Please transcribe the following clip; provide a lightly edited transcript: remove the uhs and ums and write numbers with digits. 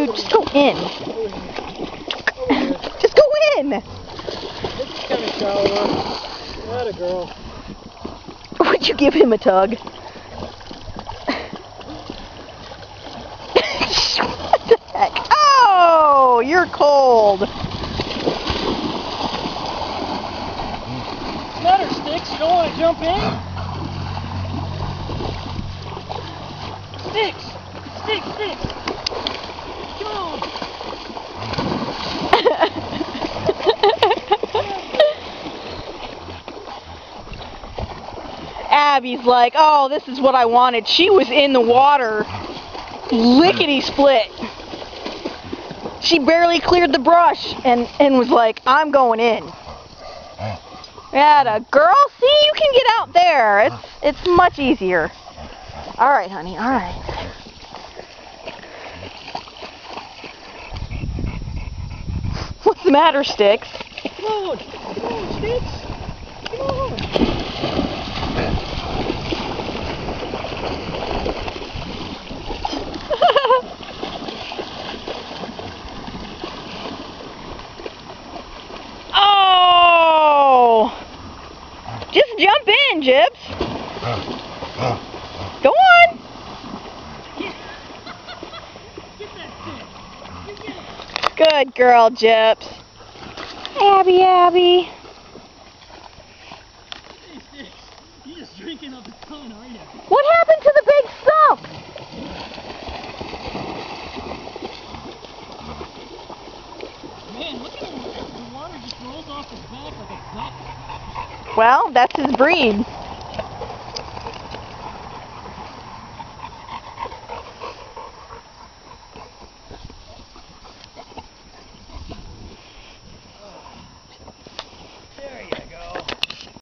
dude. Just go in. Just go in. This is kind of shallower. That a girl. Would you give him a tug? What the heck? Oh, you're cold. Matter, Sticks. You don't want to jump in? Sticks! Sticks! Come on! Abby's like, oh, this is what I wanted. She was in the water, lickety split. She barely cleared the brush and was like, I'm going in. Atta girl, see, you can get out there. It's much easier. All right, honey, all right. What's the matter, Sticks? Come on, Sticks! Come on! Oh! Just jump in, Jibs. Go on. Good girl, Jibs. Abby. Hey, Sticks, you're just drinking up a ton, aren't you? What happened to the big stump? Man, look at him. The water just rolls off his back like a duck. Well, that's his breed.